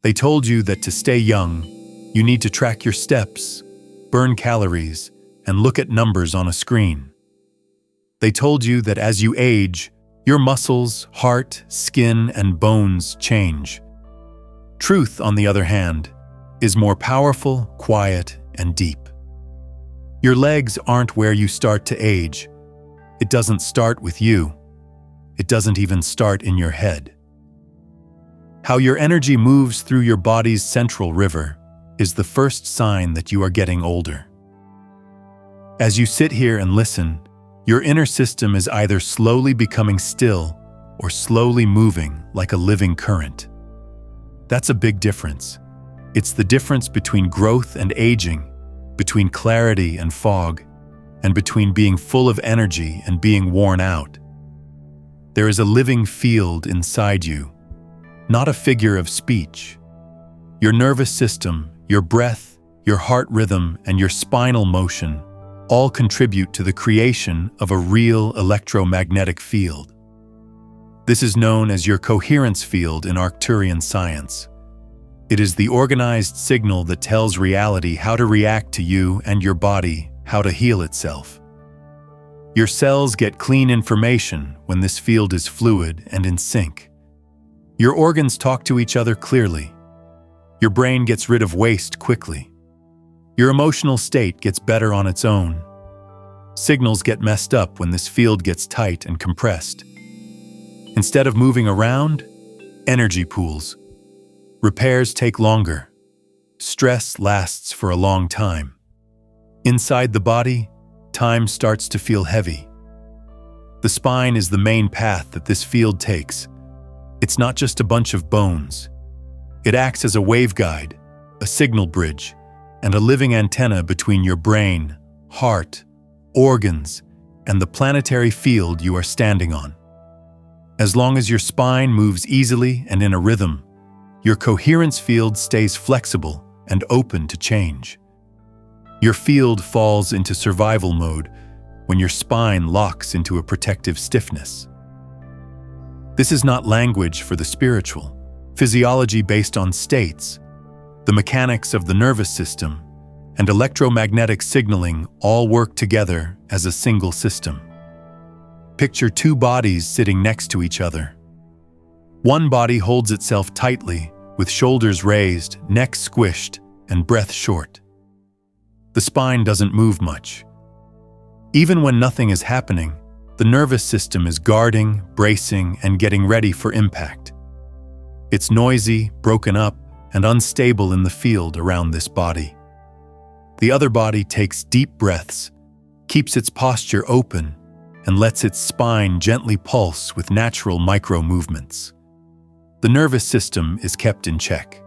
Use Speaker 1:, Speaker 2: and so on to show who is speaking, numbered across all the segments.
Speaker 1: They told you that to stay young, you need to track your steps, burn calories, and look at numbers on a screen. They told you that as you age, your muscles, heart, skin, and bones change. Truth, on the other hand, is more powerful, quiet, and deep. Your legs aren't where you start to age. It doesn't start with you. It doesn't even start in your head. How your energy moves through your body's central river is the first sign that you are getting older. As you sit here and listen, your inner system is either slowly becoming still or slowly moving like a living current. That's a big difference. It's the difference between growth and aging, between clarity and fog, and between being full of energy and being worn out. There is a living field inside you, not a figure of speech. Your nervous system, your breath, your heart rhythm, and your spinal motion all contribute to the creation of a real electromagnetic field. This is known as your coherence field in Arcturian science. It is the organized signal that tells reality how to react to you and your body, how to heal itself. Your cells get clean information when this field is fluid and in sync. Your organs talk to each other clearly. Your brain gets rid of waste quickly. Your emotional state gets better on its own. Signals get messed up when this field gets tight and compressed. Instead of moving around, energy pools. Repairs take longer. Stress lasts for a long time. Inside the body, time starts to feel heavy. The spine is the main path that this field takes. It's not just a bunch of bones. It acts as a waveguide, a signal bridge, and a living antenna between your brain, heart, organs, and the planetary field you are standing on. As long as your spine moves easily and in a rhythm, your coherence field stays flexible and open to change. Your field falls into survival mode when your spine locks into a protective stiffness. This is not language for the spiritual, physiology based on states. The mechanics of the nervous system and electromagnetic signaling all work together as a single system. Picture two bodies sitting next to each other. One body holds itself tightly, with shoulders raised, neck squished, and breath short. The spine doesn't move much. Even when nothing is happening, the nervous system is guarding, bracing, and getting ready for impact. It's noisy, broken up, and unstable in the field around this body. The other body takes deep breaths, keeps its posture open, and lets its spine gently pulse with natural micro-movements. The nervous system is kept in check.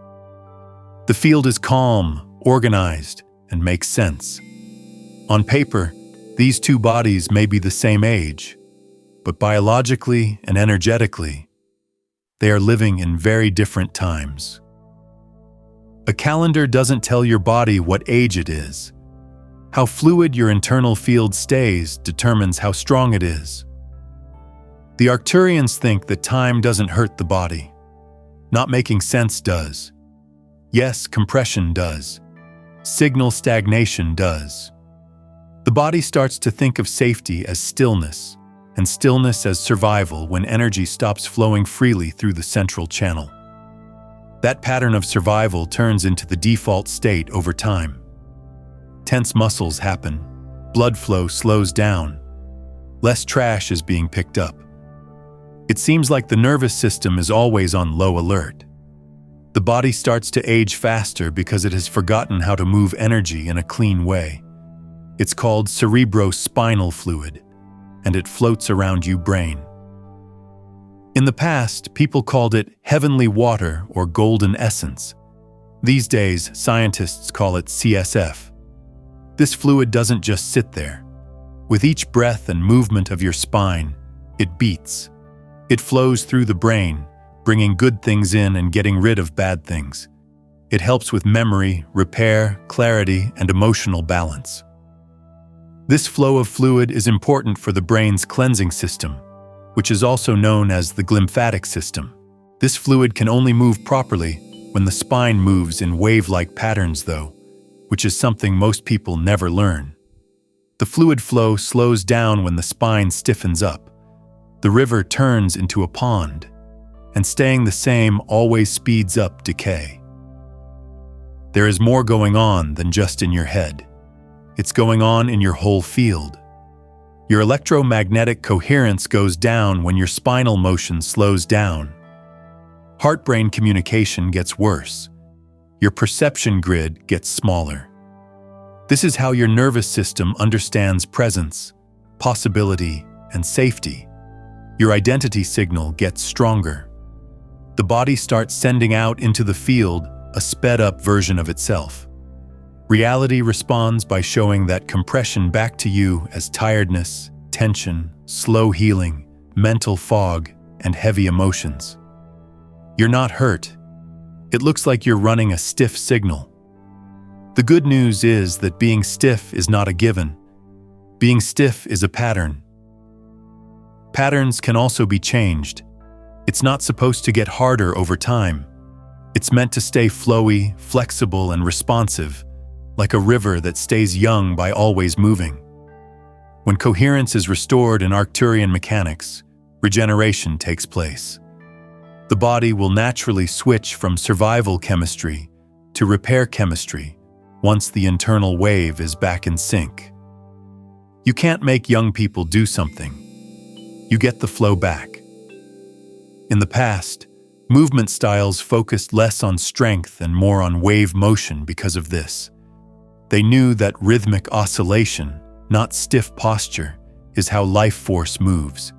Speaker 1: The field is calm, organized, and makes sense. On paper, these two bodies may be the same age, but biologically and energetically, they are living in very different times. A calendar doesn't tell your body what age it is. How fluid your internal field stays determines how strong it is. The Arcturians think that time doesn't hurt the body. Not making sense does. Yes, compression does. Signal stagnation does. The body starts to think of safety as stillness, and stillness as survival when energy stops flowing freely through the central channel. That pattern of survival turns into the default state over time. Tense muscles happen, blood flow slows down, less trash is being picked up. It seems like the nervous system is always on low alert. The body starts to age faster because it has forgotten how to move energy in a clean way. It's called cerebrospinal fluid, and it floats around your brain. In the past, people called it heavenly water or golden essence. These days, scientists call it CSF. This fluid doesn't just sit there. With each breath and movement of your spine, it beats. It flows through the brain, bringing good things in and getting rid of bad things. It helps with memory, repair, clarity, and emotional balance. This flow of fluid is important for the brain's cleansing system, which is also known as the glymphatic system. This fluid can only move properly when the spine moves in wave-like patterns, though, which is something most people never learn. The fluid flow slows down when the spine stiffens up. The river turns into a pond, and staying the same always speeds up decay. There is more going on than just in your head. It's going on in your whole field. Your electromagnetic coherence goes down when your spinal motion slows down. Heart-brain communication gets worse. Your perception grid gets smaller. This is how your nervous system understands presence, possibility, and safety. Your identity signal gets stronger. The body starts sending out into the field a sped-up version of itself. Reality responds by showing that compression back to you as tiredness, tension, slow healing, mental fog, and heavy emotions. You're not hurt. It looks like you're running a stiff signal. The good news is that being stiff is not a given. Being stiff is a pattern. Patterns can also be changed. It's not supposed to get harder over time. It's meant to stay flowy, flexible, and responsive, like a river that stays young by always moving. When coherence is restored in Arcturian mechanics, regeneration takes place. The body will naturally switch from survival chemistry to repair chemistry once the internal wave is back in sync. You can't make young people do something. You get the flow back. In the past, movement styles focused less on strength and more on wave motion because of this. They knew that rhythmic oscillation, not stiff posture, is how life force moves.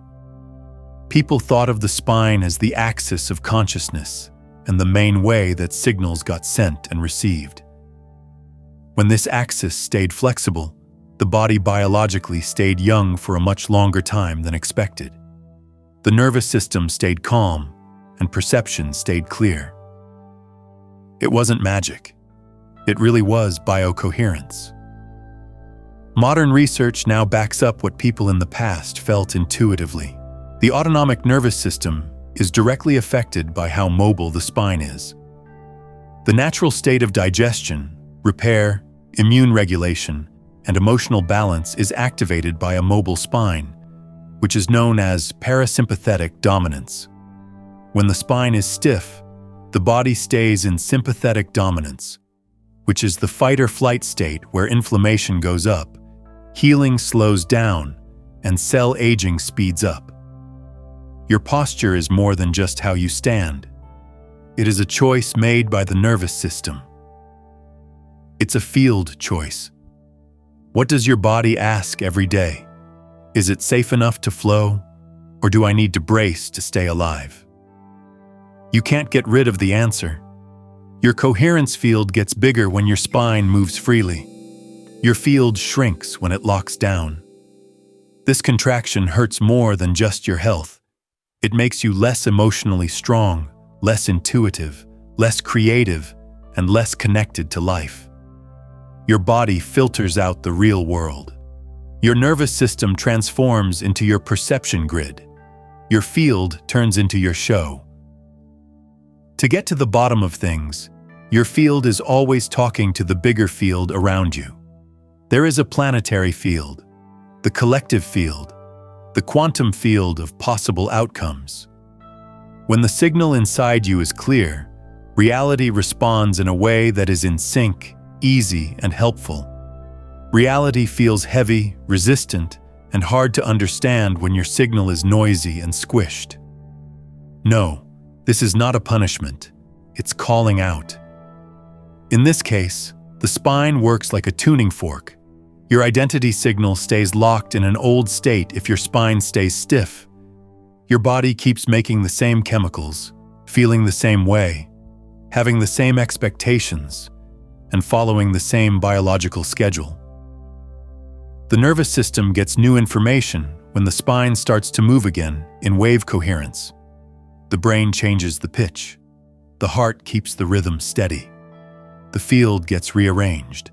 Speaker 1: People thought of the spine as the axis of consciousness and the main way that signals got sent and received. When this axis stayed flexible, the body biologically stayed young for a much longer time than expected. The nervous system stayed calm, and perception stayed clear. It wasn't magic. It really was biocoherence. Modern research now backs up what people in the past felt intuitively. The autonomic nervous system is directly affected by how mobile the spine is. The natural state of digestion, repair, immune regulation, and emotional balance is activated by a mobile spine, which is known as parasympathetic dominance. When the spine is stiff, the body stays in sympathetic dominance, which is the fight-or-flight state where inflammation goes up, healing slows down, and cell aging speeds up. Your posture is more than just how you stand. It is a choice made by the nervous system. It's a field choice. What does your body ask every day? Is it safe enough to flow, or do I need to brace to stay alive? You can't get rid of the answer. Your coherence field gets bigger when your spine moves freely. Your field shrinks when it locks down. This contraction hurts more than just your health. It makes you less emotionally strong, less intuitive, less creative, and less connected to life. Your body filters out the real world. Your nervous system transforms into your perception grid. Your field turns into your show. To get to the bottom of things, your field is always talking to the bigger field around you. There is a planetary field, the collective field, the quantum field of possible outcomes. When the signal inside you is clear, reality responds in a way that is in sync, easy, and helpful. Reality feels heavy, resistant, and hard to understand when your signal is noisy and squished. No, this is not a punishment. It's calling out. In this case, the spine works like a tuning fork. Your identity signal stays locked in an old state if your spine stays stiff. Your body keeps making the same chemicals, feeling the same way, having the same expectations, and following the same biological schedule. The nervous system gets new information when the spine starts to move again in wave coherence. The brain changes the pitch. The heart keeps the rhythm steady. The field gets rearranged.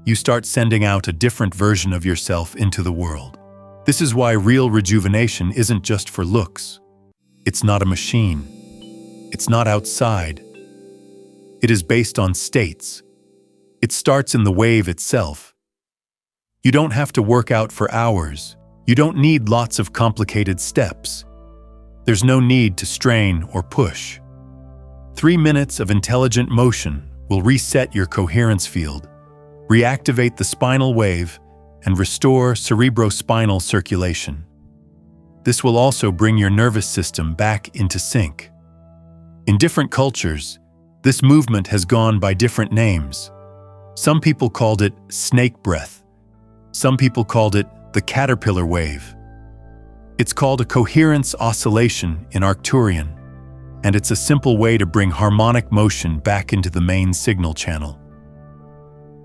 Speaker 1: You start sending out a different version of yourself into the world. This is why real rejuvenation isn't just for looks. It's not a machine. It's not outside. It is based on states. It starts in the wave itself. You don't have to work out for hours. You don't need lots of complicated steps. There's no need to strain or push. 3 minutes of intelligent motion will reset your coherence field, reactivate the spinal wave, and restore cerebrospinal circulation. This will also bring your nervous system back into sync. In different cultures, this movement has gone by different names. Some people called it snake breath. Some people called it the caterpillar wave. It's called a coherence oscillation in Arcturian, and it's a simple way to bring harmonic motion back into the main signal channel.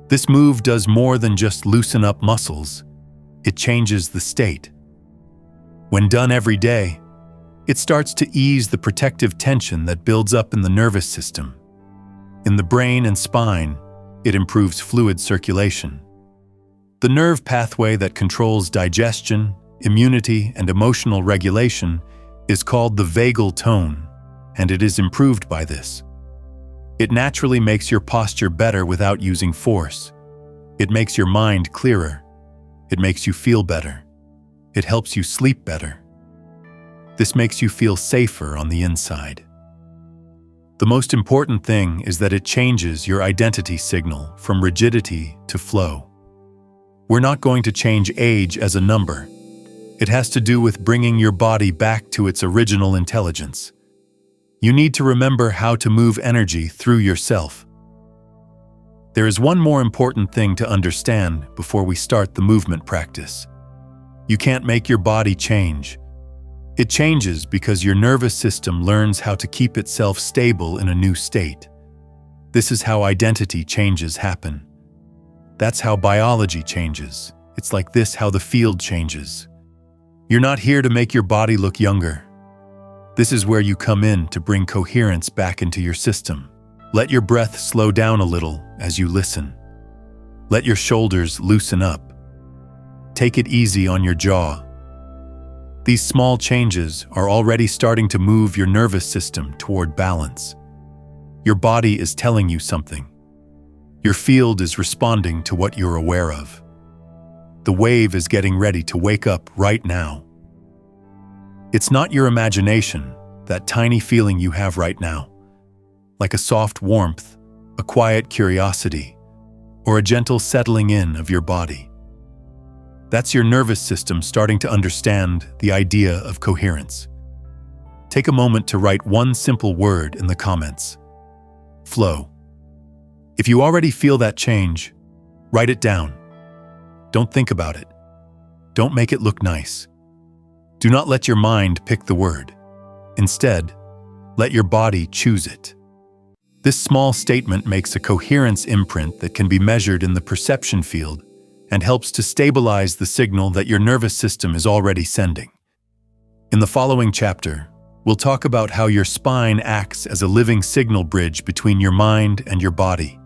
Speaker 1: This move does more than just loosen up muscles. It changes the state. When done every day, it starts to ease the protective tension that builds up in the nervous system. In the brain and spine, it improves fluid circulation. The nerve pathway that controls digestion, immunity, and emotional regulation is called the vagal tone, and it is improved by this. It naturally makes your posture better without using force. It makes your mind clearer. It makes you feel better. It helps you sleep better. This makes you feel safer on the inside. The most important thing is that it changes your identity signal from rigidity to flow. We're not going to change age as a number. It has to do with bringing your body back to its original intelligence. You need to remember how to move energy through yourself. There is one more important thing to understand before we start the movement practice. You can't make your body change. It changes because your nervous system learns how to keep itself stable in a new state. This is how identity changes happen. That's how biology changes. It's like this how the field changes. You're not here to make your body look younger. This is where you come in to bring coherence back into your system. Let your breath slow down a little as you listen. Let your shoulders loosen up. Take it easy on your jaw. These small changes are already starting to move your nervous system toward balance. Your body is telling you something. Your field is responding to what you're aware of. The wave is getting ready to wake up right now. It's not your imagination, that tiny feeling you have right now, like a soft warmth, a quiet curiosity, or a gentle settling in of your body. That's your nervous system starting to understand the idea of coherence. Take a moment to write one simple word in the comments. Flow. If you already feel that change, write it down. Don't think about it. Don't make it look nice. Do not let your mind pick the word. Instead, let your body choose it. This small statement makes a coherence imprint that can be measured in the perception field and helps to stabilize the signal that your nervous system is already sending. In the following chapter, we'll talk about how your spine acts as a living signal bridge between your mind and your body,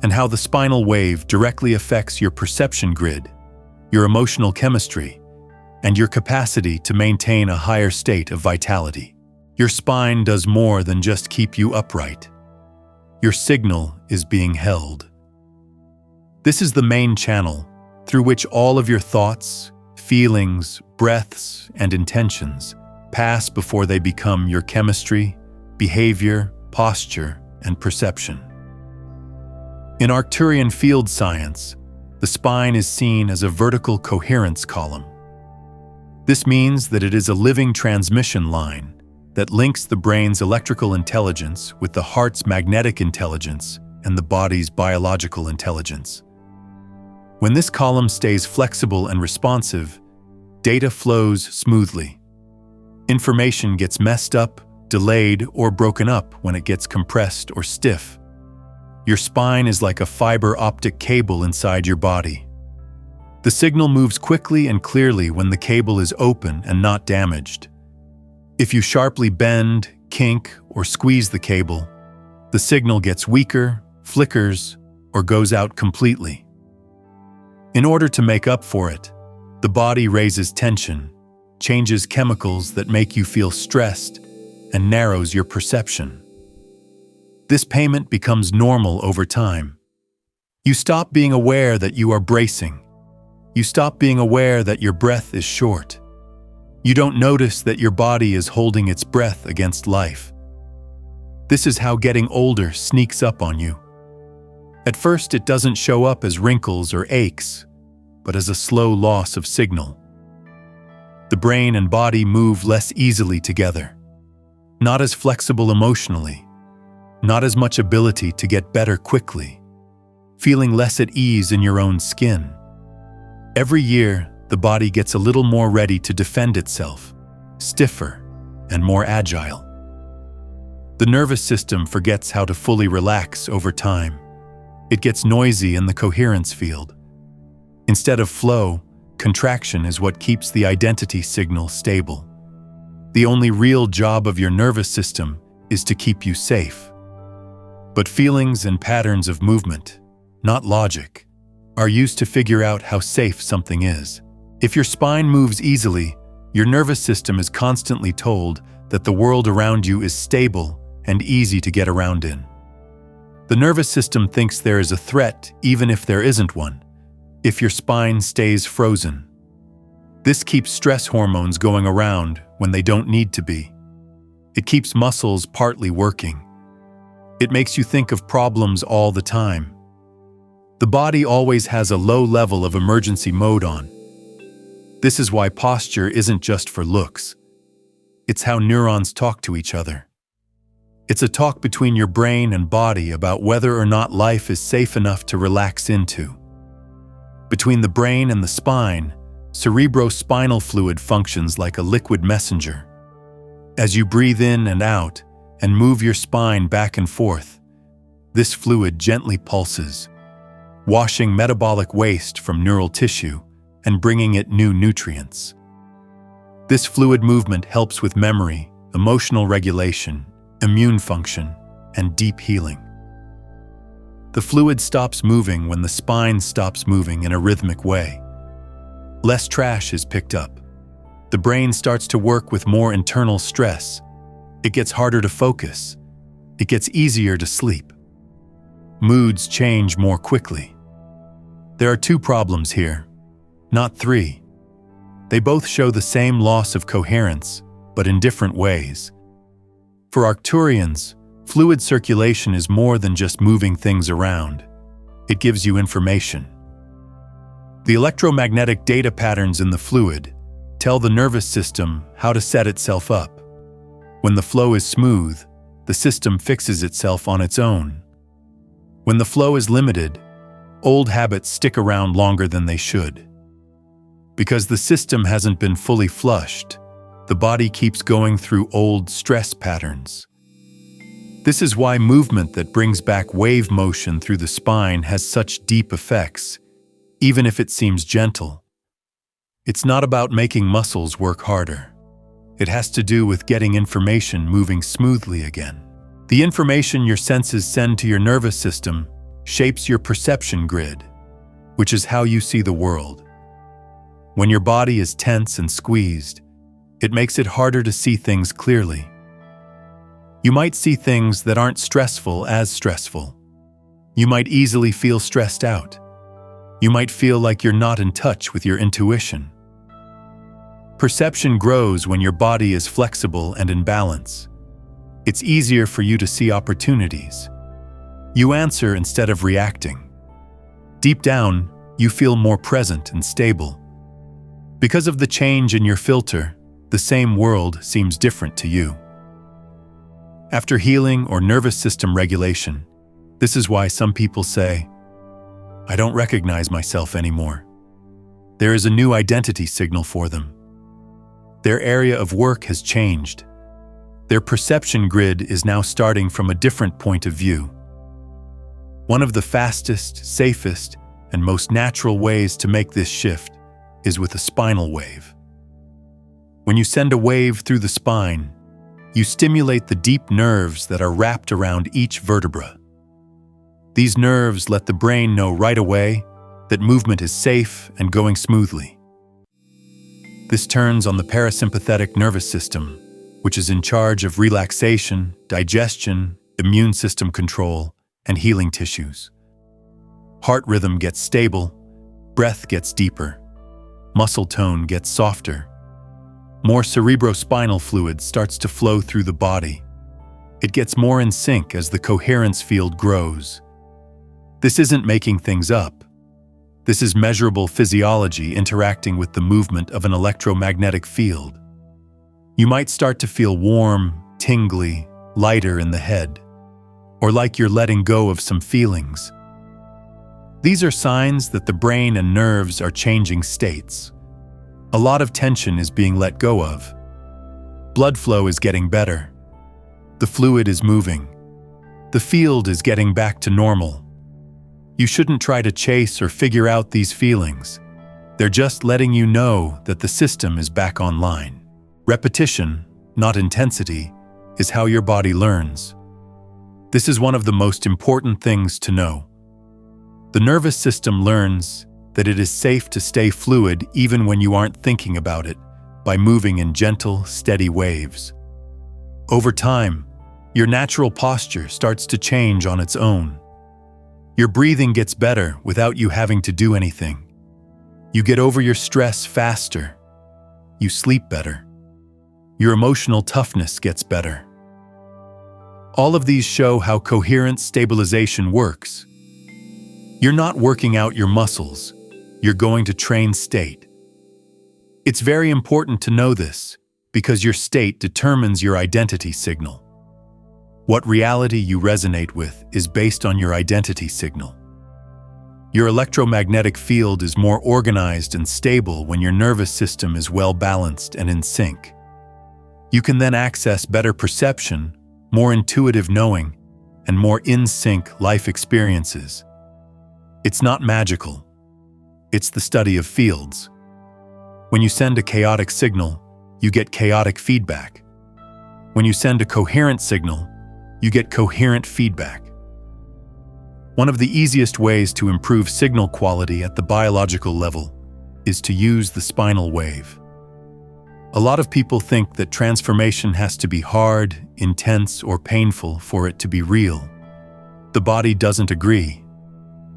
Speaker 1: and how the spinal wave directly affects your perception grid, your emotional chemistry, and your capacity to maintain a higher state of vitality. Your spine does more than just keep you upright. Your signal is being held. This is the main channel through which all of your thoughts, feelings, breaths, and intentions pass before they become your chemistry, behavior, posture, and perception. In Arcturian field science, the spine is seen as a vertical coherence column. This means that it is a living transmission line that links the brain's electrical intelligence with the heart's magnetic intelligence and the body's biological intelligence. When this column stays flexible and responsive, data flows smoothly. Information gets messed up, delayed, or broken up when it gets compressed or stiff. Your spine is like a fiber optic cable inside your body. The signal moves quickly and clearly when the cable is open and not damaged. If you sharply bend, kink, or squeeze the cable, the signal gets weaker, flickers, or goes out completely. In order to make up for it, the body raises tension, changes chemicals that make you feel stressed, and narrows your perception. This payment becomes normal over time. You stop being aware that you are bracing. You stop being aware that your breath is short. You don't notice that your body is holding its breath against life. This is how getting older sneaks up on you. At first, it doesn't show up as wrinkles or aches, but as a slow loss of signal. The brain and body move less easily together. Not as flexible emotionally. Not as much ability to get better quickly. Feeling less at ease in your own skin. Every year, the body gets a little more ready to defend itself, stiffer and more agile. The nervous system forgets how to fully relax over time. It gets noisy in the coherence field. Instead of flow, contraction is what keeps the identity signal stable. The only real job of your nervous system is to keep you safe. But feelings and patterns of movement, not logic, are used to figure out how safe something is. If your spine moves easily, your nervous system is constantly told that the world around you is stable and easy to get around in. The nervous system thinks there is a threat even if there isn't one, if your spine stays frozen. This keeps stress hormones going around when they don't need to be. It keeps muscles partly working. It makes you think of problems all the time. The body always has a low level of emergency mode on. This is why posture isn't just for looks. It's how neurons talk to each other. It's a talk between your brain and body about whether or not life is safe enough to relax into. Between the brain and the spine, cerebrospinal fluid functions like a liquid messenger. As you breathe in and out and move your spine back and forth, this fluid gently pulses, washing metabolic waste from neural tissue and bringing it new nutrients. This fluid movement helps with memory, emotional regulation, immune function, and deep healing. The fluid stops moving when the spine stops moving in a rhythmic way. Less trash is picked up. The brain starts to work with more internal stress. It gets harder to focus. It gets easier to sleep. Moods change more quickly. There are two problems here, not three. They both show the same loss of coherence, but in different ways. For Arcturians, fluid circulation is more than just moving things around. It gives you information. The electromagnetic data patterns in the fluid tell the nervous system how to set itself up. When the flow is smooth, the system fixes itself on its own. When the flow is limited, old habits stick around longer than they should. Because the system hasn't been fully flushed, the body keeps going through old stress patterns. This is why movement that brings back wave motion through the spine has such deep effects, even if it seems gentle. It's not about making muscles work harder. It has to do with getting information moving smoothly again. The information your senses send to your nervous system shapes your perception grid, which is how you see the world. When your body is tense and squeezed, it makes it harder to see things clearly. You might see things that aren't stressful as stressful. You might easily feel stressed out. You might feel like you're not in touch with your intuition. Perception grows when your body is flexible and in balance. It's easier for you to see opportunities. You answer instead of reacting. Deep down, you feel more present and stable. Because of the change in your filter, the same world seems different to you. After healing or nervous system regulation, this is why some people say, "I don't recognize myself anymore." There is a new identity signal for them. Their area of work has changed. Their perception grid is now starting from a different point of view. One of the fastest, safest, and most natural ways to make this shift is with a spinal wave. When you send a wave through the spine, you stimulate the deep nerves that are wrapped around each vertebra. These nerves let the brain know right away that movement is safe and going smoothly. This turns on the parasympathetic nervous system, which is in charge of relaxation, digestion, immune system control, and healing tissues. Heart rhythm gets stable, breath gets deeper, muscle tone gets softer. More cerebrospinal fluid starts to flow through the body. It gets more in sync as the coherence field grows. This isn't making things up. This is measurable physiology interacting with the movement of an electromagnetic field. You might start to feel warm, tingly, lighter in the head, or like you're letting go of some feelings. These are signs that the brain and nerves are changing states. A lot of tension is being let go of. Blood flow is getting better. The fluid is moving. The field is getting back to normal. You shouldn't try to chase or figure out these feelings. They're just letting you know that the system is back online. Repetition, not intensity, is how your body learns. This is one of the most important things to know. The nervous system learns that it is safe to stay fluid even when you aren't thinking about it, by moving in gentle, steady waves. Over time, your natural posture starts to change on its own. Your breathing gets better without you having to do anything. You get over your stress faster. You sleep better. Your emotional toughness gets better. All of these show how coherent stabilization works. You're not working out your muscles. You're going to train state. It's very important to know this because your state determines your identity signal. What reality you resonate with is based on your identity signal. Your electromagnetic field is more organized and stable when your nervous system is well balanced and in sync. You can then access better perception, more intuitive knowing, and more in-sync life experiences. It's not magical. It's the study of fields. When you send a chaotic signal, you get chaotic feedback. When you send a coherent signal, you get coherent feedback. One of the easiest ways to improve signal quality at the biological level is to use the spinal wave. A lot of people think that transformation has to be hard, intense, or painful for it to be real. The body doesn't agree.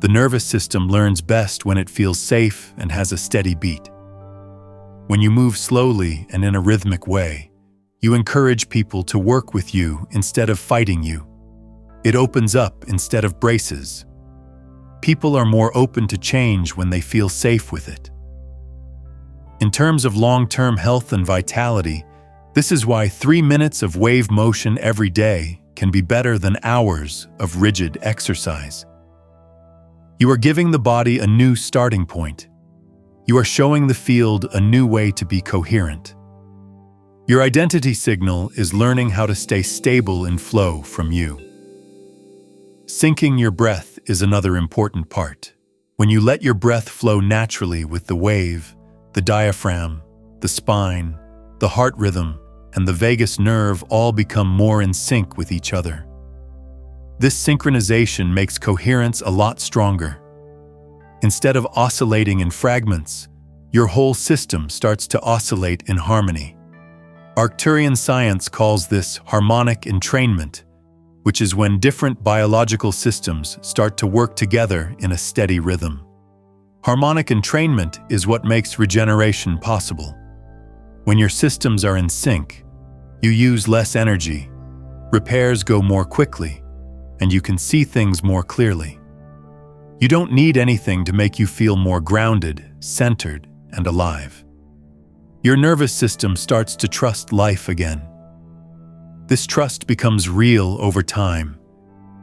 Speaker 1: The nervous system learns best when it feels safe and has a steady beat. When you move slowly and in a rhythmic way, you encourage people to work with you instead of fighting you. It opens up instead of braces. People are more open to change when they feel safe with it. In terms of long-term health and vitality, this is why 3 minutes of wave motion every day can be better than hours of rigid exercise. You are giving the body a new starting point. You are showing the field a new way to be coherent. Your identity signal is learning how to stay stable in flow from you. Syncing your breath is another important part. When you let your breath flow naturally with the wave, the diaphragm, the spine, the heart rhythm, and the vagus nerve all become more in sync with each other. This synchronization makes coherence a lot stronger. Instead of oscillating in fragments, your whole system starts to oscillate in harmony. Arcturian science calls this harmonic entrainment, which is when different biological systems start to work together in a steady rhythm. Harmonic entrainment is what makes regeneration possible. When your systems are in sync, you use less energy, repairs go more quickly, and you can see things more clearly. You don't need anything to make you feel more grounded, centered, and alive. Your nervous system starts to trust life again. This trust becomes real over time.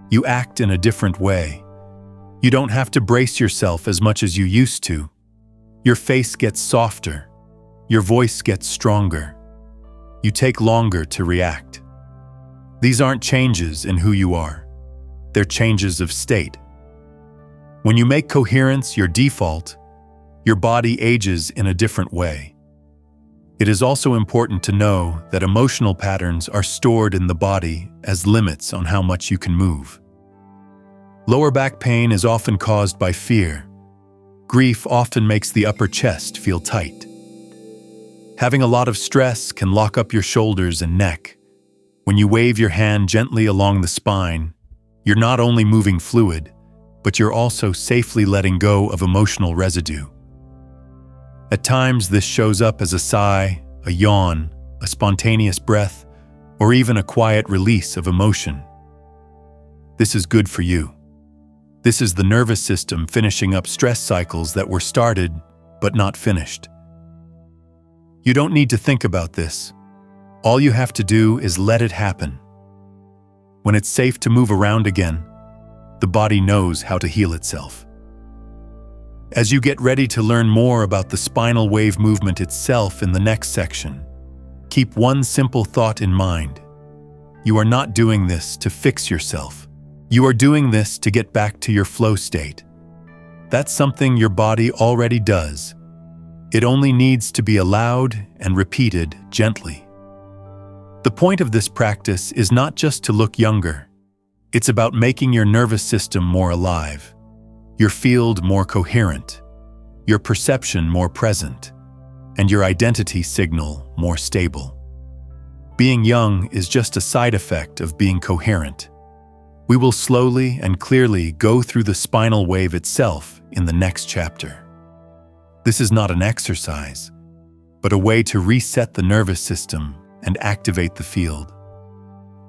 Speaker 1: You act in a different way. You don't have to brace yourself as much as you used to. Your face gets softer. Your voice gets stronger. You take longer to react. These aren't changes in who you are. They're changes of state. When you make coherence your default, your body ages in a different way. It is also important to know that emotional patterns are stored in the body as limits on how much you can move. Lower back pain is often caused by fear. Grief often makes the upper chest feel tight. Having a lot of stress can lock up your shoulders and neck. When you wave your hand gently along the spine, you're not only moving fluid, but you're also safely letting go of emotional residue. At times, this shows up as a sigh, a yawn, a spontaneous breath, or even a quiet release of emotion. This is good for you. This is the nervous system finishing up stress cycles that were started, but not finished. You don't need to think about this. All you have to do is let it happen. When it's safe to move around again, the body knows how to heal itself. As you get ready to learn more about the spinal wave movement itself in the next section, keep one simple thought in mind. You are not doing this to fix yourself. You are doing this to get back to your flow state. That's something your body already does. It only needs to be allowed and repeated gently. The point of this practice is not just to look younger. It's about making your nervous system more alive, your field more coherent, your perception more present, and your identity signal more stable. Being young is just a side effect of being coherent. We will slowly and clearly go through the spinal wave itself in the next chapter. This is not an exercise, but a way to reset the nervous system and activate the field.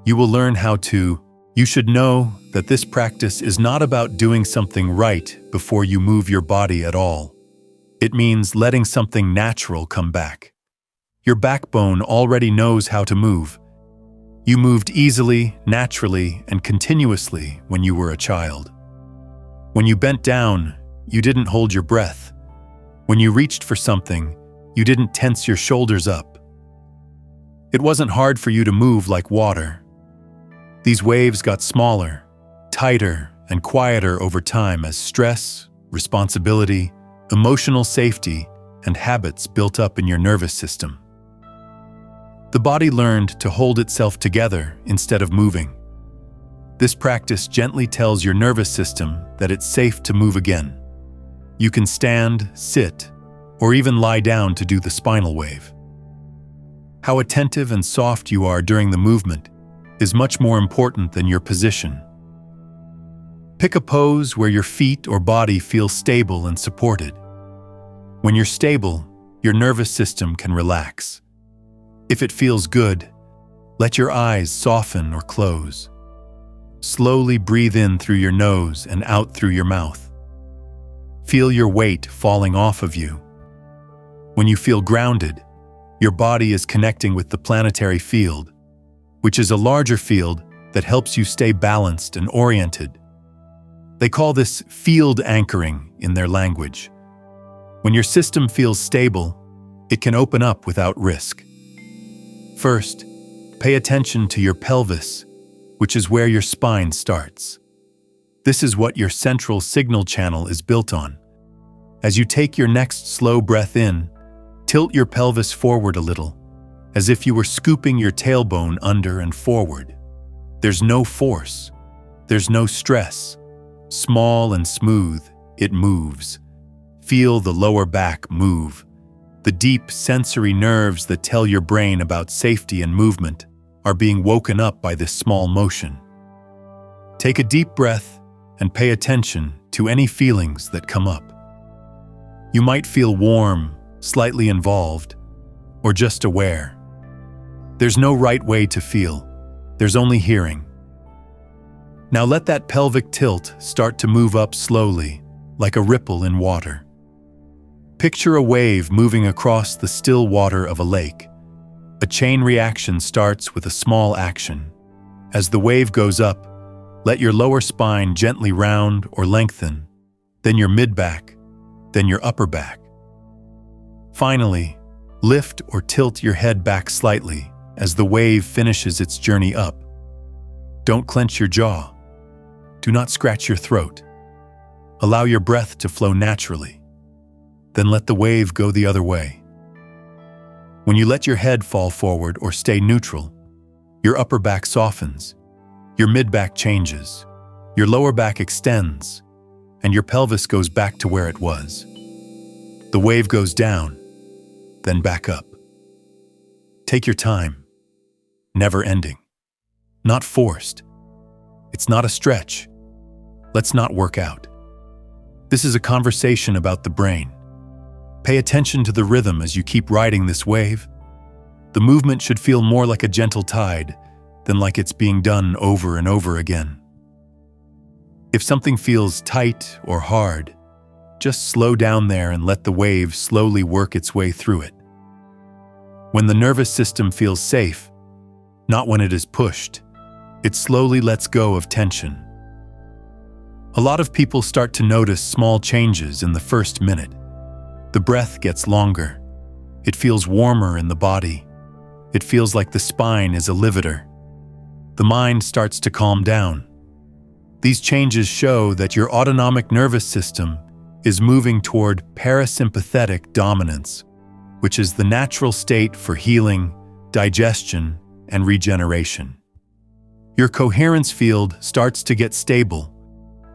Speaker 1: You will learn how to. You should know that this practice is not about doing something right before you move your body at all. It means letting something natural come back. Your backbone already knows how to move. You moved easily, naturally, and continuously when you were a child. When you bent down, you didn't hold your breath. When you reached for something, you didn't tense your shoulders up. It wasn't hard for you to move like water. These waves got smaller, tighter, and quieter over time as stress, responsibility, emotional safety, and habits built up in your nervous system. The body learned to hold itself together instead of moving. This practice gently tells your nervous system that it's safe to move again. You can stand, sit, or even lie down to do the spinal wave. How attentive and soft you are during the movement is much more important than your position. Pick a pose where your feet or body feel stable and supported. When you're stable, your nervous system can relax. If it feels good, let your eyes soften or close. Slowly breathe in through your nose and out through your mouth. Feel your weight falling off of you. When you feel grounded, your body is connecting with the planetary field, which is a larger field that helps you stay balanced and oriented. They call this field anchoring in their language. When your system feels stable, it can open up without risk. First, pay attention to your pelvis, which is where your spine starts. This is what your central signal channel is built on. As you take your next slow breath in, tilt your pelvis forward a little, as if you were scooping your tailbone under and forward. There's no force. There's no stress. Small and smooth, it moves. Feel the lower back move. The deep sensory nerves that tell your brain about safety and movement are being woken up by this small motion. Take a deep breath and pay attention to any feelings that come up. You might feel warm, slightly involved, or just aware. There's no right way to feel. There's only hearing. Now let that pelvic tilt start to move up slowly, like a ripple in water. Picture a wave moving across the still water of a lake. A chain reaction starts with a small action. As the wave goes up, let your lower spine gently round or lengthen, then your mid-back, then your upper back. Finally, lift or tilt your head back slightly as the wave finishes its journey up. Don't clench your jaw. Do not scratch your throat. Allow your breath to flow naturally. Then let the wave go the other way. When you let your head fall forward or stay neutral, your upper back softens, your mid-back changes, your lower back extends, and your pelvis goes back to where it was. The wave goes down, then back up. Take your time, never ending. not forced. It's not a stretch. Let's not work out. This is a conversation about the brain. Pay attention to the rhythm as you keep riding this wave. The movement should feel more like a gentle tide than like it's being done over and over again. If something feels tight or hard, just slow down there and let the wave slowly work its way through it. When the nervous system feels safe, not when it is pushed, it slowly lets go of tension. A lot of people start to notice small changes in the first minute. The breath gets longer. It feels warmer in the body. It feels like the spine is a liveter. The mind starts to calm down. These changes show that your autonomic nervous system is moving toward parasympathetic dominance, which is the natural state for healing, digestion, and regeneration. Your coherence field starts to get stable.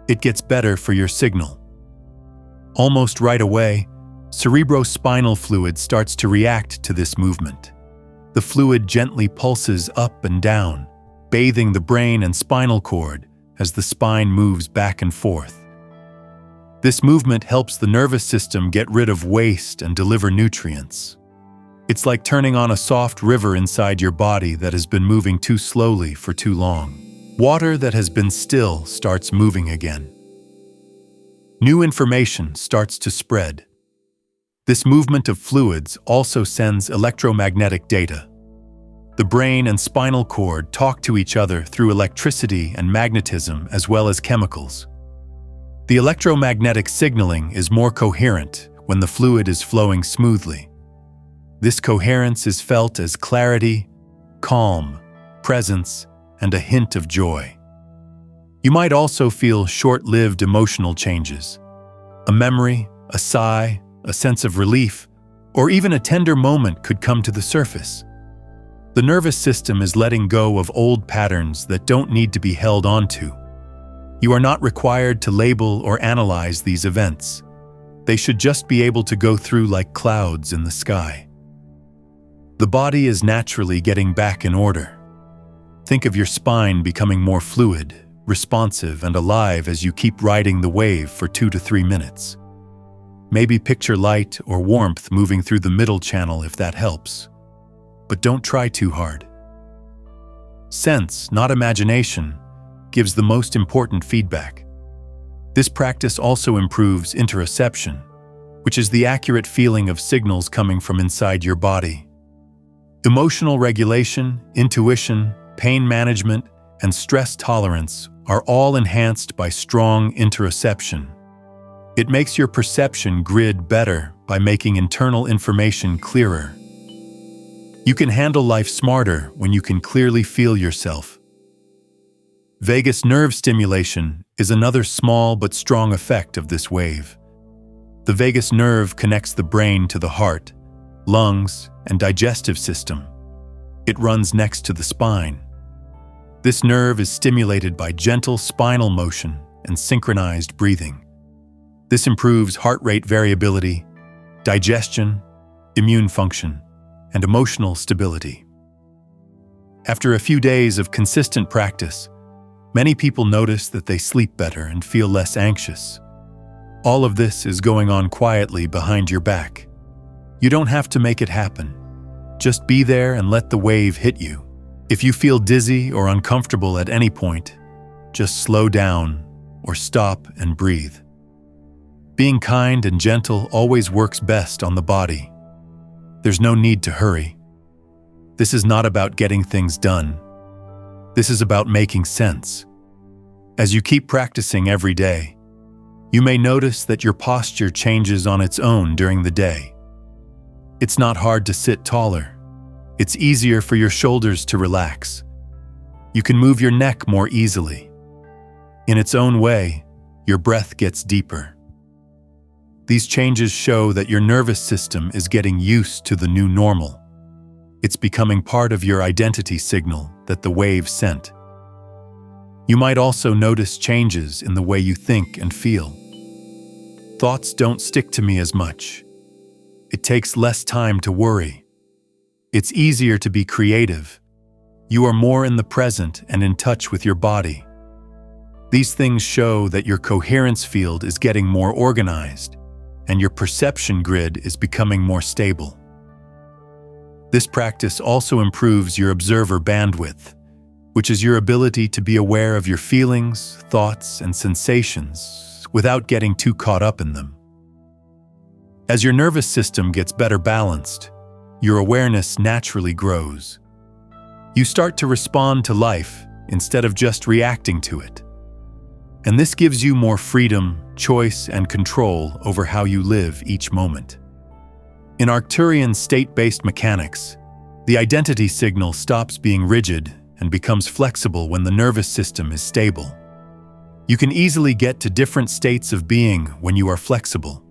Speaker 1: It gets better for your signal. Almost right away, cerebrospinal fluid starts to react to this movement. The fluid gently pulses up and down, bathing the brain and spinal cord as the spine moves back and forth. This movement helps the nervous system get rid of waste and deliver nutrients. It's like turning on a soft river inside your body that has been moving too slowly for too long. Water that has been still starts moving again. New information starts to spread. This movement of fluids also sends electromagnetic data. The brain and spinal cord talk to each other through electricity and magnetism as well as chemicals. The electromagnetic signaling is more coherent when the fluid is flowing smoothly. This coherence is felt as clarity, calm, presence, and a hint of joy. You might also feel short-lived emotional changes. A memory, a sigh, a sense of relief, or even a tender moment could come to the surface. The nervous system is letting go of old patterns that don't need to be held onto. You are not required to label or analyze these events. They should just be able to go through like clouds in the sky. The body is naturally getting back in order. Think of your spine becoming more fluid, responsive, and alive as you keep riding the wave for 2 to 3 minutes. Maybe picture light or warmth moving through the middle channel if that helps. But don't try too hard. Sense, not imagination, gives the most important feedback. This practice also improves interoception, which is the accurate feeling of signals coming from inside your body. Emotional regulation, intuition, pain management, and stress tolerance are all enhanced by strong interoception. It makes your perception grid better by making internal information clearer. You can handle life smarter when you can clearly feel yourself. Vagus nerve stimulation is another small but strong effect of this wave. The vagus nerve connects the brain to the heart, lungs, and digestive system. It runs next to the spine. This nerve is stimulated by gentle spinal motion and synchronized breathing. This improves heart rate variability, digestion, immune function, and emotional stability. After a few days of consistent practice, many people notice that they sleep better and feel less anxious. All of this is going on quietly behind your back. You don't have to make it happen. Just be there and let the wave hit you. If you feel dizzy or uncomfortable at any point, just slow down or stop and breathe. Being kind and gentle always works best on the body. There's no need to hurry. This is not about getting things done. This is about making sense. As you keep practicing every day, you may notice that your posture changes on its own during the day. It's not hard to sit taller. It's easier for your shoulders to relax. You can move your neck more easily. In its own way, your breath gets deeper. These changes show that your nervous system is getting used to the new normal. It's becoming part of your identity signal that the wave sent. You might also notice changes in the way you think and feel. Thoughts don't stick to me as much. It takes less time to worry. It's easier to be creative. You are more in the present and in touch with your body. These things show that your coherence field is getting more organized, and your perception grid is becoming more stable. This practice also improves your observer bandwidth, which is your ability to be aware of your feelings, thoughts, and sensations without getting too caught up in them. As your nervous system gets better balanced, your awareness naturally grows. You start to respond to life instead of just reacting to it. And this gives you more freedom, choice, and control over how you live each moment. In Arcturian state-based mechanics, the identity signal stops being rigid and becomes flexible when the nervous system is stable. You can easily get to different states of being when you are flexible.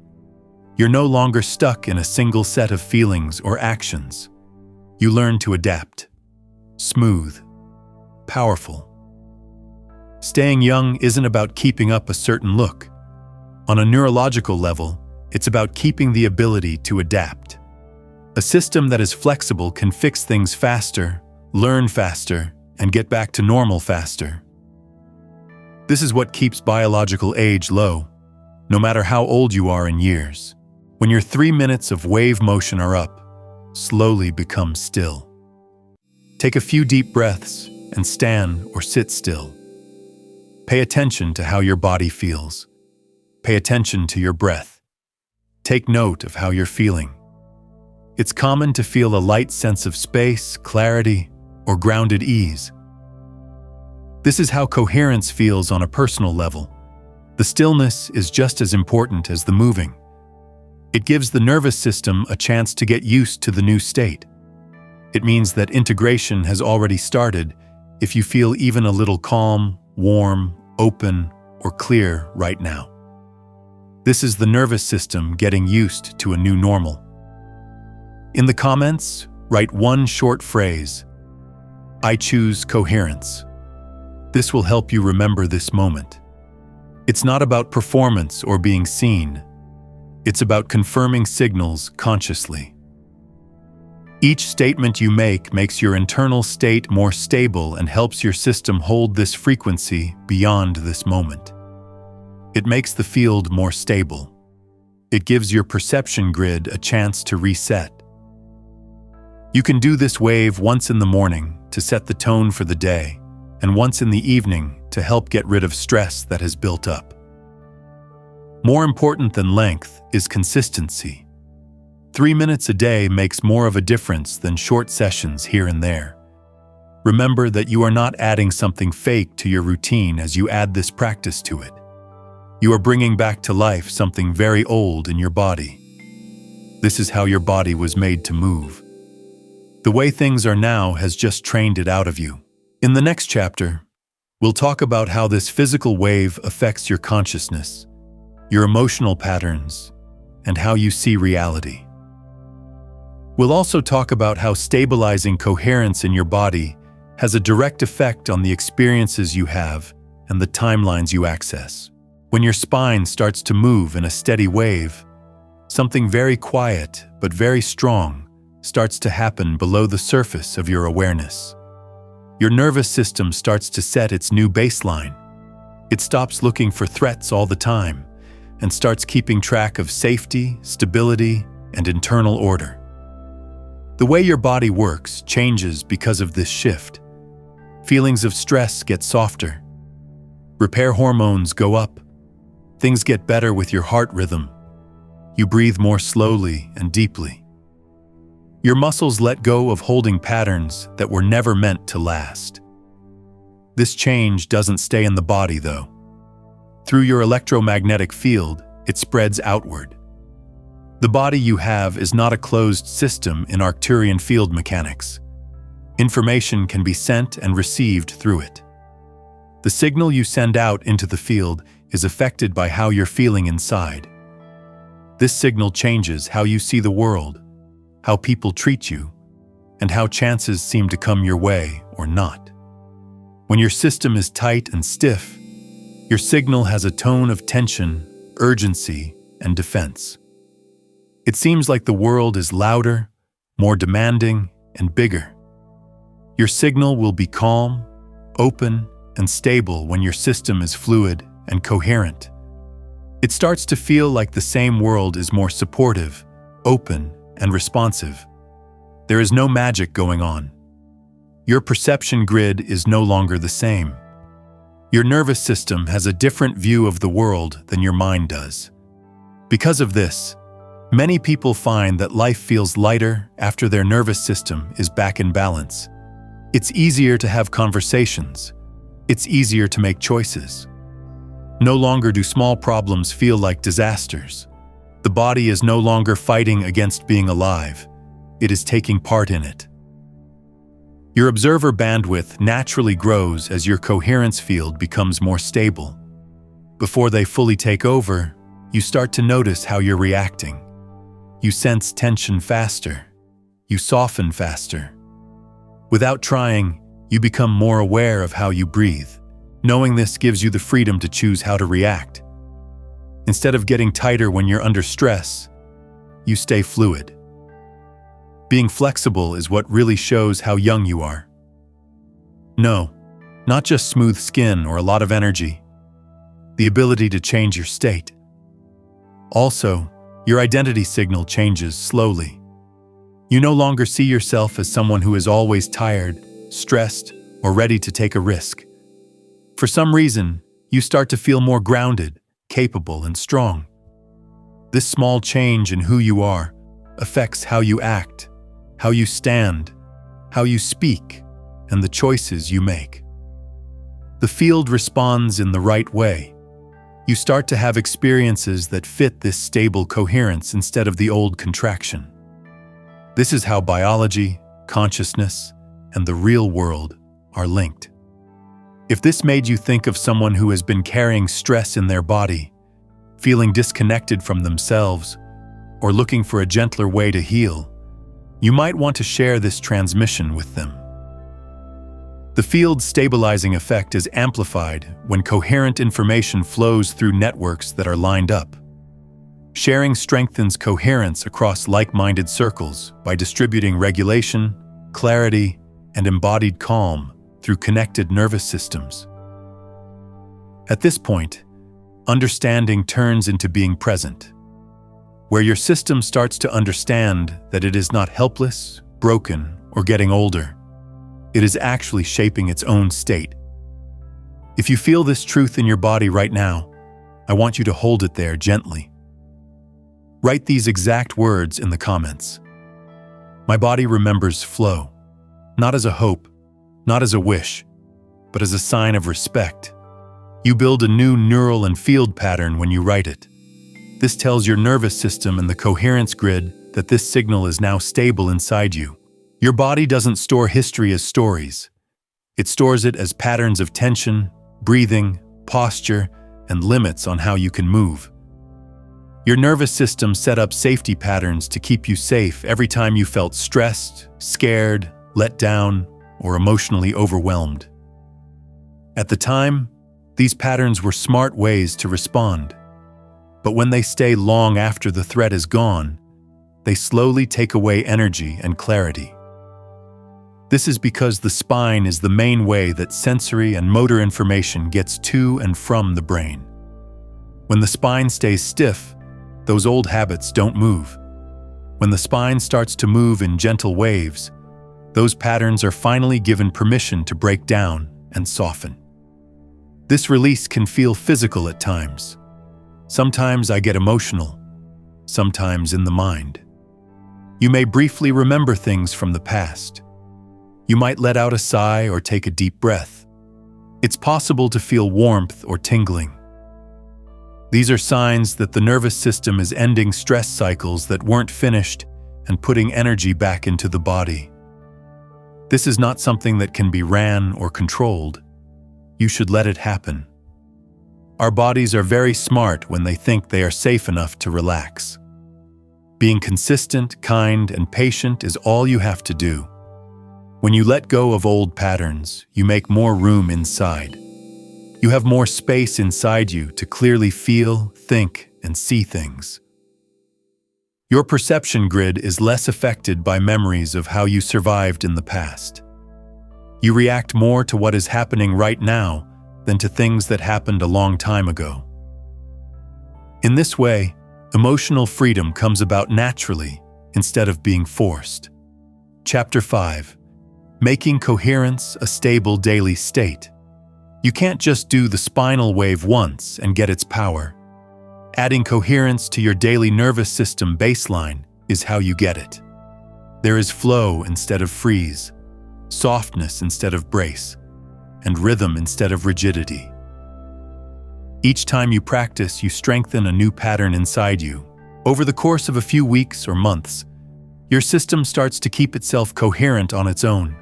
Speaker 1: You're no longer stuck in a single set of feelings or actions. You learn to adapt. Smooth. Powerful. Staying young isn't about keeping up a certain look. On a neurological level, it's about keeping the ability to adapt. A system that is flexible can fix things faster, learn faster, and get back to normal faster. This is what keeps biological age low, no matter how old you are in years. When your 3 minutes of wave motion are up, slowly become still. Take a few deep breaths and stand or sit still. Pay attention to how your body feels. Pay attention to your breath. Take note of how you're feeling. It's common to feel a light sense of space, clarity, or grounded ease. This is how coherence feels on a personal level. The stillness is just as important as the moving. It gives the nervous system a chance to get used to the new state. It means that integration has already started if you feel even a little calm, warm, open, or clear right now. This is the nervous system getting used to a new normal. In the comments, write one short phrase. I choose coherence. This will help you remember this moment. It's not about performance or being seen. It's about confirming signals consciously. Each statement you make makes your internal state more stable and helps your system hold this frequency beyond this moment. It makes the field more stable. It gives your perception grid a chance to reset. You can do this wave once in the morning to set the tone for the day, and once in the evening to help get rid of stress that has built up. More important than length is consistency. 3 minutes a day makes more of a difference than short sessions here and there. Remember that you are not adding something fake to your routine as you add this practice to it. You are bringing back to life something very old in your body. This is how your body was made to move. The way things are now has just trained it out of you. In the next chapter, we'll talk about how this physical wave affects your consciousness, your emotional patterns, and how you see reality. We'll also talk about how stabilizing coherence in your body has a direct effect on the experiences you have and the timelines you access. When your spine starts to move in a steady wave, something very quiet but very strong starts to happen below the surface of your awareness. Your nervous system starts to set its new baseline. It stops looking for threats all the time and starts keeping track of safety, stability, and internal order. The way your body works changes because of this shift. Feelings of stress get softer. Repair hormones go up. Things get better with your heart rhythm. You breathe more slowly and deeply. Your muscles let go of holding patterns that were never meant to last. This change doesn't stay in the body, though. Through your electromagnetic field, it spreads outward. The body you have is not a closed system in Arcturian field mechanics. Information can be sent and received through it. The signal you send out into the field is affected by how you're feeling inside. This signal changes how you see the world, how people treat you, and how chances seem to come your way or not. When your system is tight and stiff, your signal has a tone of tension, urgency, and defense. It seems like the world is louder, more demanding, and bigger. Your signal will be calm, open, and stable when your system is fluid and coherent. It starts to feel like the same world is more supportive, open, and responsive. There is no magic going on. Your perception grid is no longer the same. Your nervous system has a different view of the world than your mind does. Because of this, many people find that life feels lighter after their nervous system is back in balance. It's easier to have conversations. It's easier to make choices. No longer do small problems feel like disasters. The body is no longer fighting against being alive. It is taking part in it. Your observer bandwidth naturally grows as your coherence field becomes more stable. Before they fully take over, you start to notice how you're reacting. You sense tension faster. You soften faster. Without trying, you become more aware of how you breathe. Knowing this gives you the freedom to choose how to react. Instead of getting tighter when you're under stress, you stay fluid. Being flexible is what really shows how young you are. No, not just smooth skin or a lot of energy. The ability to change your state. Also, your identity signal changes slowly. You no longer see yourself as someone who is always tired, stressed, or ready to take a risk. For some reason, you start to feel more grounded, capable, and strong. This small change in who you are affects how you act, how you stand, how you speak, and the choices you make. The field responds in the right way. You start to have experiences that fit this stable coherence instead of the old contraction. This is how biology, consciousness, and the real world are linked. If this made you think of someone who has been carrying stress in their body, feeling disconnected from themselves, or looking for a gentler way to heal, you might want to share this transmission with them. The field's stabilizing effect is amplified when coherent information flows through networks that are lined up. Sharing strengthens coherence across like-minded circles by distributing regulation, clarity, and embodied calm through connected nervous systems. At this point, understanding turns into being present, where your system starts to understand that it is not helpless, broken, or getting older. It is actually shaping its own state. If you feel this truth in your body right now, I want you to hold it there gently. Write these exact words in the comments. My body remembers flow, not as a hope, not as a wish, but as a sign of respect. You build a new neural and field pattern when you write it. This tells your nervous system and the coherence grid that this signal is now stable inside you. Your body doesn't store history as stories. It stores it as patterns of tension, breathing, posture, and limits on how you can move. Your nervous system set up safety patterns to keep you safe every time you felt stressed, scared, let down, or emotionally overwhelmed. At the time, these patterns were smart ways to respond. But when they stay long after the threat is gone, they slowly take away energy and clarity. This is because the spine is the main way that sensory and motor information gets to and from the brain. When the spine stays stiff, those old habits don't move. When the spine starts to move in gentle waves, those patterns are finally given permission to break down and soften. This release can feel physical at times. Sometimes I get emotional, sometimes in the mind. You may briefly remember things from the past. You might let out a sigh or take a deep breath. It's possible to feel warmth or tingling. These are signs that the nervous system is ending stress cycles that weren't finished and putting energy back into the body. This is not something that can be ran or controlled. You should let it happen. Our bodies are very smart when they think they are safe enough to relax. Being consistent, kind, and patient is all you have to do. When you let go of old patterns, you make more room inside. You have more space inside you to clearly feel, think, and see things. Your perception grid is less affected by memories of how you survived in the past. You react more to what is happening right now than to things that happened a long time ago. In this way, emotional freedom comes about naturally instead of being forced. Chapter 5. Making coherence a stable daily state. You can't just do the spinal wave once and get its power. Adding coherence to your daily nervous system baseline is how you get it. There is flow instead of freeze, softness instead of brace, and rhythm instead of rigidity. Each time you practice, you strengthen a new pattern inside you. Over the course of a few weeks or months, your system starts to keep itself coherent on its own.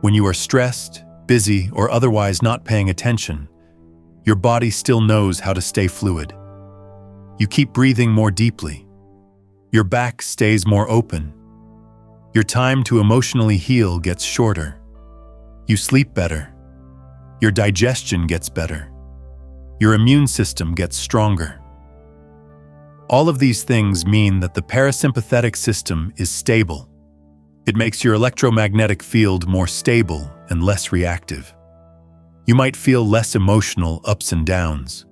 Speaker 1: When you are stressed, busy, or otherwise not paying attention, your body still knows how to stay fluid. You keep breathing more deeply. Your back stays more open. Your time to emotionally heal gets shorter. You sleep better. Your digestion gets better. Your immune system gets stronger. All of these things mean that the parasympathetic system is stable. It makes your electromagnetic field more stable and less reactive. You might feel less emotional ups and downs,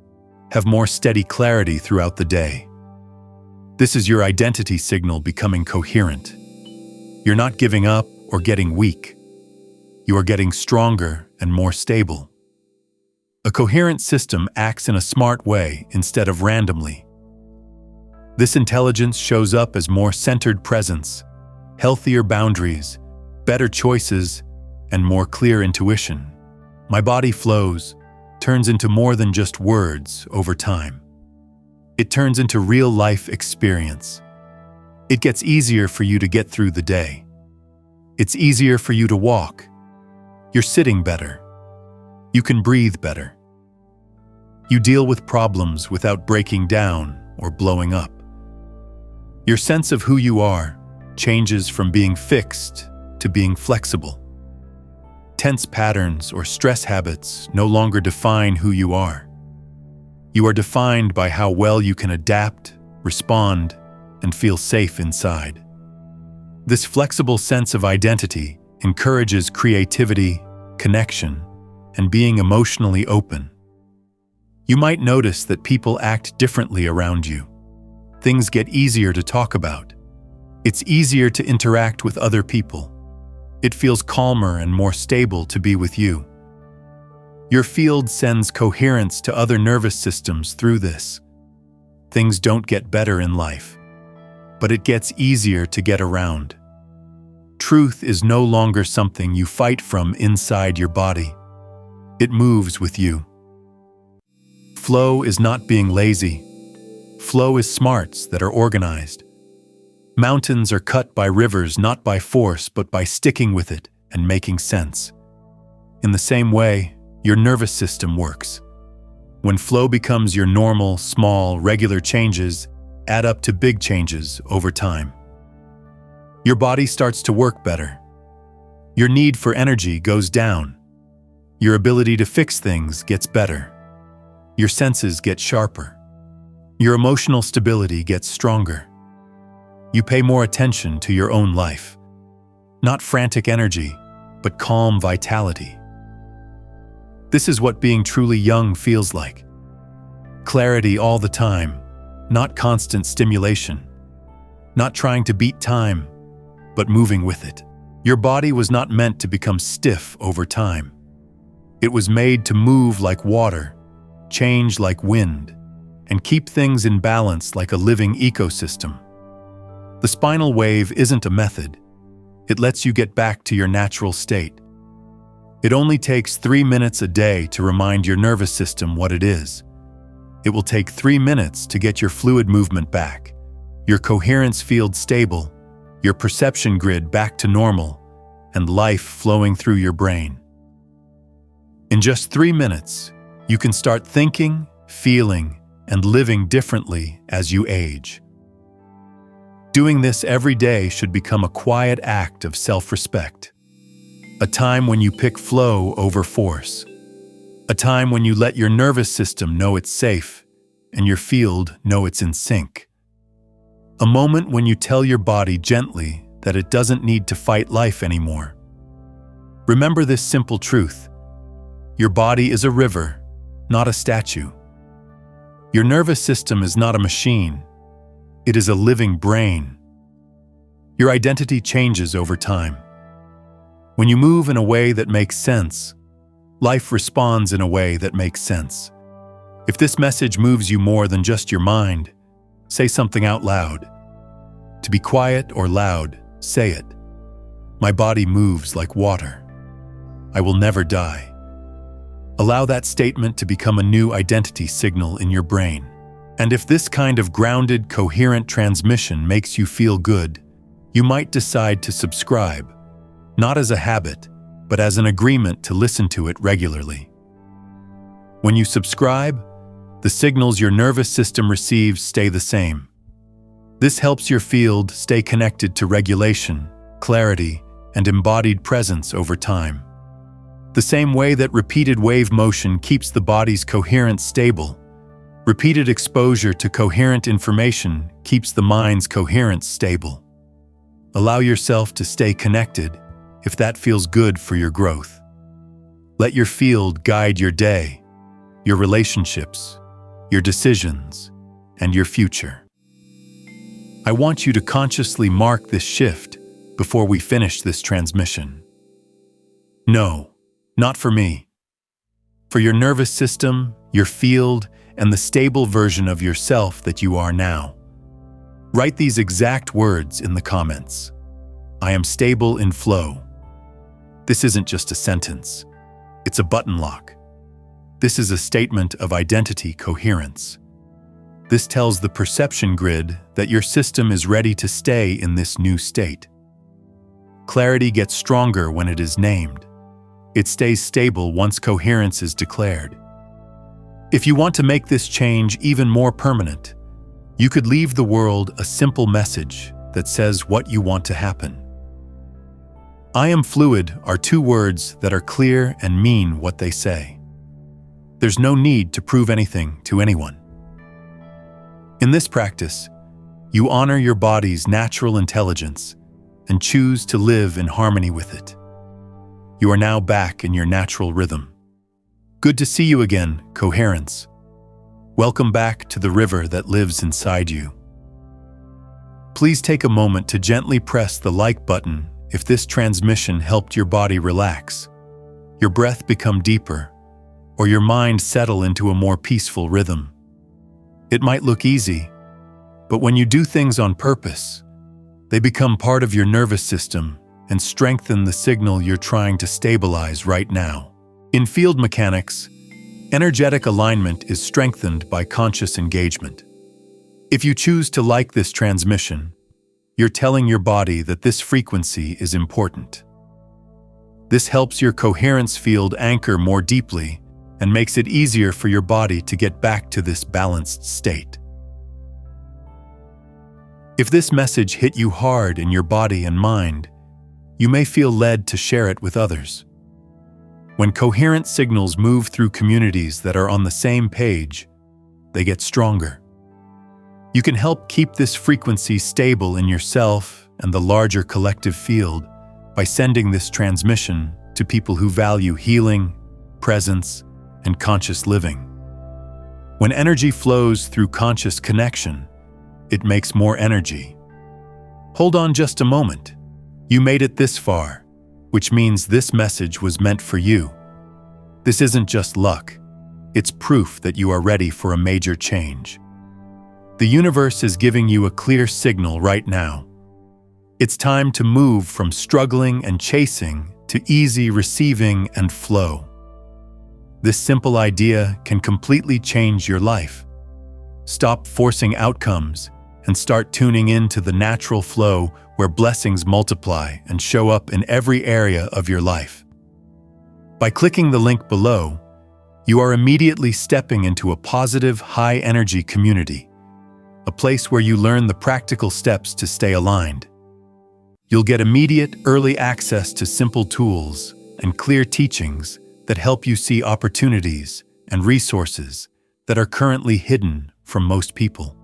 Speaker 1: have more steady clarity throughout the day. This is your identity signal becoming coherent. You're not giving up or getting weak. You are getting stronger and more stable. A coherent system acts in a smart way instead of randomly. This intelligence shows up as more centered presence, healthier boundaries, better choices, and more clear intuition. My body flows, turns into more than just words over time. It turns into real-life experience. It gets easier for you to get through the day. It's easier for you to walk. You're sitting better. You can breathe better. You deal with problems without breaking down or blowing up. Your sense of who you are changes from being fixed to being flexible. Tense patterns or stress habits no longer define who you are. You are defined by how well you can adapt, respond, and feel safe inside. This flexible sense of identity encourages creativity, connection, and being emotionally open. You might notice that people act differently around you. Things get easier to talk about. It's easier to interact with other people. It feels calmer and more stable to be with you. Your field sends coherence to other nervous systems through this. Things don't get better in life, but it gets easier to get around. Truth is no longer something you fight from inside your body. It moves with you. Flow is not being lazy. Flow is smarts that are organized. Mountains are cut by rivers not by force but by sticking with it and making sense. In the same way, your nervous system works. When flow becomes your normal, small, regular changes add up to big changes over time. Your body starts to work better. Your need for energy goes down. Your ability to fix things gets better. Your senses get sharper. Your emotional stability gets stronger. You pay more attention to your own life. Not frantic energy, but calm vitality. This is what being truly young feels like. Clarity all the time, not constant stimulation. Not trying to beat time, but moving with it. Your body was not meant to become stiff over time. It was made to move like water, change like wind, and keep things in balance like a living ecosystem. The spinal wave isn't a method. It lets you get back to your natural state. It only takes 3 minutes a day to remind your nervous system what it is. It will take 3 minutes to get your fluid movement back, your coherence field stable, your perception grid back to normal, and life flowing through your brain. In just 3 minutes, you can start thinking, feeling, and living differently as you age. Doing this every day should become a quiet act of self-respect. A time when you pick flow over force. A time when you let your nervous system know it's safe and your field know it's in sync. A moment when you tell your body gently that it doesn't need to fight life anymore. Remember this simple truth. Your body is a river, not a statue. Your nervous system is not a machine. It is a living brain. Your identity changes over time. When you move in a way that makes sense, life responds in a way that makes sense. If this message moves you more than just your mind, say something out loud. To be quiet or loud, say it. My body moves like water. I will never die. Allow that statement to become a new identity signal in your brain. And if this kind of grounded, coherent transmission makes you feel good, you might decide to subscribe, not as a habit, but as an agreement to listen to it regularly. When you subscribe, the signals your nervous system receives stay the same. This helps your field stay connected to regulation, clarity, and embodied presence over time. The same way that repeated wave motion keeps the body's coherence stable, repeated exposure to coherent information keeps the mind's coherence stable. Allow yourself to stay connected if that feels good for your growth. Let your field guide your day, your relationships, your decisions, and your future. I want you to consciously mark this shift before we finish this transmission. No, not for me. For your nervous system, your field, and the stable version of yourself that you are now. Write these exact words in the comments. I am stable in flow. This isn't just a sentence. It's a button lock. This is a statement of identity coherence. This tells the perception grid that your system is ready to stay in this new state. Clarity gets stronger when it is named. It stays stable once coherence is declared. If you want to make this change even more permanent, you could leave the world a simple message that says what you want to happen. I am fluid are two words that are clear and mean what they say. There's no need to prove anything to anyone. In this practice, you honor your body's natural intelligence and choose to live in harmony with it. You are now back in your natural rhythm. Good to see you again, coherence. Welcome back to the river that lives inside you. Please take a moment to gently press the like button if this transmission helped your body relax, your breath become deeper, or your mind settle into a more peaceful rhythm. It might look easy, but when you do things on purpose, they become part of your nervous system and strengthen the signal you're trying to stabilize right now. In field mechanics, energetic alignment is strengthened by conscious engagement. If you choose to like this transmission, you're telling your body that this frequency is important. This helps your coherence field anchor more deeply and makes it easier for your body to get back to this balanced state. If this message hit you hard in your body and mind, you may feel led to share it with others. When coherent signals move through communities that are on the same page, they get stronger. You can help keep this frequency stable in yourself and the larger collective field by sending this transmission to people who value healing, presence, and conscious living. When energy flows through conscious connection, it makes more energy. Hold on just a moment. You made it this far, which means this message was meant for you. This isn't just luck. It's proof that you are ready for a major change. The universe is giving you a clear signal right now. It's time to move from struggling and chasing to easy receiving and flow. This simple idea can completely change your life. Stop forcing outcomes and start tuning into the natural flow where blessings multiply and show up in every area of your life. By clicking the link below, you are immediately stepping into a positive, high-energy community, a place where you learn the practical steps to stay aligned. You'll get immediate, early access to simple tools and clear teachings that help you see opportunities and resources that are currently hidden from most people.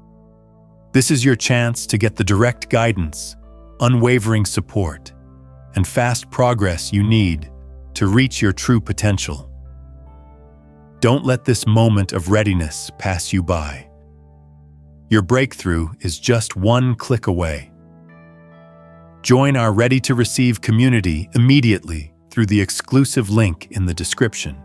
Speaker 1: This is your chance to get the direct guidance, unwavering support, and fast progress you need to reach your true potential. Don't let this moment of readiness pass you by. Your breakthrough is just one click away. Join our Ready to Receive community immediately through the exclusive link in the description.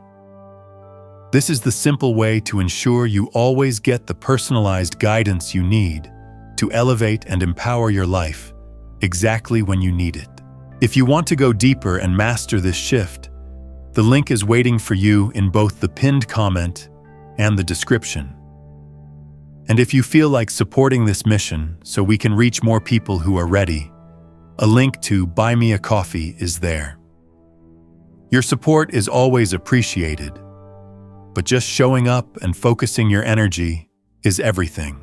Speaker 1: This is the simple way to ensure you always get the personalized guidance you need to elevate and empower your life exactly when you need it. If you want to go deeper and master this shift, the link is waiting for you in both the pinned comment and the description. And if you feel like supporting this mission so we can reach more people who are ready, a link to Buy Me a Coffee is there. Your support is always appreciated, but just showing up and focusing your energy is everything.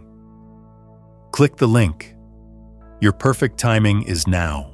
Speaker 1: Click the link. Your perfect timing is now.